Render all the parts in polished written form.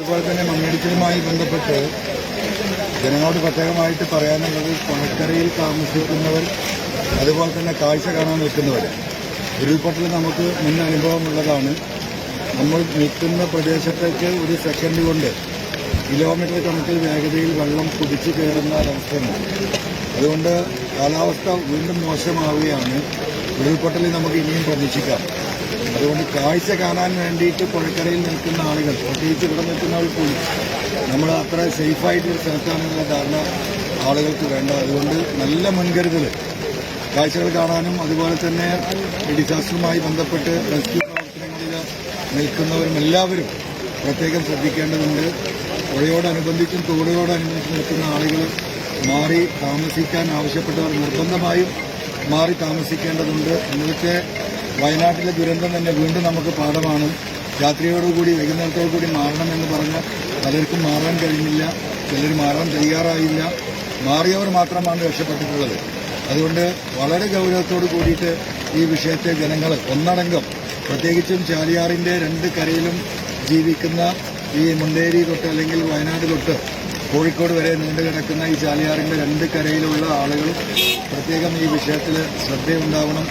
അതുപോലെ തന്നെ മണ്ണിടിച്ചിലുമായി ബന്ധപ്പെട്ട് ജനങ്ങളോട് പ്രത്യേകമായിട്ട് പറയാനുള്ളത് കൊണക്കരയിൽ താമസിക്കുന്നവർ അതുപോലെ തന്നെ കാഴ്ച കാണാൻ നിൽക്കുന്നവർ. ഉരുൾപൊട്ടൽ നമുക്ക് മുൻ അനുഭവമുള്ളതാണ്. നമ്മൾ നിൽക്കുന്ന പ്രദേശത്തേക്ക് ഒരു സെക്കൻഡ് കൊണ്ട് കിലോമീറ്റർ കണക്കിൽ വേഗതയിൽ വെള്ളം കുതിച്ചു കയറുന്ന ഒരവസ്ഥയുണ്ട്. അതുകൊണ്ട് കാലാവസ്ഥ വീണ്ടും മോശമാവുകയാണ്. ഉരുൾപൊട്ടലിൽ നമുക്ക് ഇനിയും പ്രതീക്ഷിക്കാം. അതുകൊണ്ട് കാഴ്ച കാണാൻ വേണ്ടിയിട്ട് പുഴക്കരയിൽ നിൽക്കുന്ന ആളുകൾ, പ്രത്യേകിച്ച് ഇവിടെ നിൽക്കുന്നവർ പോലും നമ്മൾ അത്ര സേഫായിട്ടൊരു സ്ഥലത്താണെന്നുള്ള ധാരണ ആളുകൾക്ക് വേണ്ട. അതുകൊണ്ട് നല്ല മുൻകരുതൽ കാഴ്ചകൾ കാണാനും അതുപോലെ തന്നെ ഡിസാസ്റ്ററുമായി ബന്ധപ്പെട്ട് റെസ്ക്യൂ പ്രവർത്തനങ്ങളിൽ നിൽക്കുന്നവരും എല്ലാവരും പ്രത്യേകം ശ്രദ്ധിക്കേണ്ടതുണ്ട്. പുഴയോടനുബന്ധിച്ചും തോടുകളോടനുബന്ധിച്ചും നിൽക്കുന്ന ആളുകൾ മാറി താമസിക്കാൻ ആവശ്യപ്പെട്ടവർ നിർബന്ധമായും മാറി താമസിക്കേണ്ടതുണ്ട്. ഇന്നത്തെ വയനാട്ടിലെ ദുരന്തം തന്നെ വീണ്ടും നമുക്ക് പാഠമാണ്. രാത്രിയോടുകൂടി വൈകുന്നേരത്തോടുകൂടി മാറണമെന്ന് പറഞ്ഞാൽ പലർക്കും മാറാൻ കഴിഞ്ഞില്ല, ചിലർ മാറാൻ തയ്യാറായില്ല. മാറിയവർ മാത്രമാണ് രക്ഷപ്പെട്ടിട്ടുള്ളത്. അതുകൊണ്ട് വളരെ ഗൗരവത്തോട് കൂടിയിട്ട് ഈ വിഷയത്തെ ജനങ്ങൾ ഒന്നടങ്കം, പ്രത്യേകിച്ചും ചാലിയാറിന്റെ രണ്ട് കരയിലും ജീവിക്കുന്ന ഈ മുണ്ടേരി തൊട്ട് അല്ലെങ്കിൽ വയനാട് തൊട്ട് കോഴിക്കോട് വരെ നീണ്ടു കിടക്കുന്ന ഈ ചാലിയാറിന്റെ രണ്ട് കരയിലുള്ള ആളുകൾ പ്രത്യേകം ഈ വിഷയത്തിൽ ശ്രദ്ധയുണ്ടാവണം.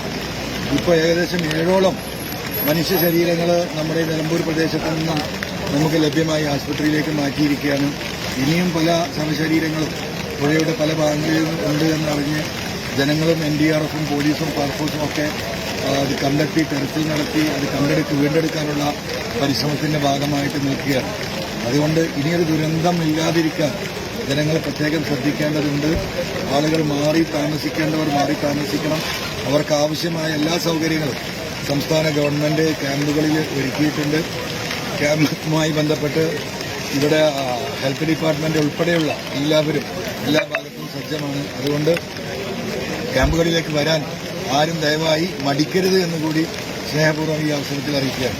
ഇപ്പോൾ ഏകദേശം 7ഓളം മനുഷ്യ ശരീരങ്ങൾ നമ്മുടെ നിലമ്പൂർ പ്രദേശത്ത് നിന്നും നമുക്ക് ലഭ്യമായി ആശുപത്രിയിലേക്ക് മാറ്റിയിരിക്കുകയാണ്. ഇനിയും പല ശവശരീരങ്ങളും പുഴയുടെ പല ഭാഗങ്ങളിലും ഉണ്ട് എന്നറിഞ്ഞ് ജനങ്ങളും NDRFും പോലീസും ഫയർഫോഴ്സും ഒക്കെ അത് കണ്ടെത്തി തെരച്ചിൽ നടത്തി അത് വീണ്ടെടുക്കാനുള്ള പരിശ്രമത്തിന്റെ ഭാഗമായിട്ട് നിൽക്കുകയാണ്. അതുകൊണ്ട് ഇനിയൊരു ദുരന്തം ഇല്ലാതിരിക്കാൻ ജനങ്ങൾ പ്രത്യേകം ശ്രദ്ധിക്കേണ്ടതുണ്ട്. ആളുകൾ മാറി താമസിക്കേണ്ടവർ മാറി താമസിക്കണം. അവർക്ക് ആവശ്യമായ എല്ലാ സൗകര്യങ്ങളും സംസ്ഥാന ഗവൺമെന്റ് ക്യാമ്പുകളിൽ ഒരുക്കിയിട്ടുണ്ട്. ക്യാമ്പുമായി ബന്ധപ്പെട്ട് ഇവിടെ ഹെൽത്ത് ഡിപ്പാർട്ട്മെന്റ് ഉൾപ്പെടെയുള്ള എല്ലാവരും എല്ലാ ഭാഗത്തും സജ്ജമാണ്. അതുകൊണ്ട് ക്യാമ്പുകളിലേക്ക് വരാൻ ആരും ദയവായി മടിക്കരുത് എന്നുകൂടി സ്നേഹപൂർവ്വം ഈ അവസരത്തിൽ അറിയിക്കുകയാണ്.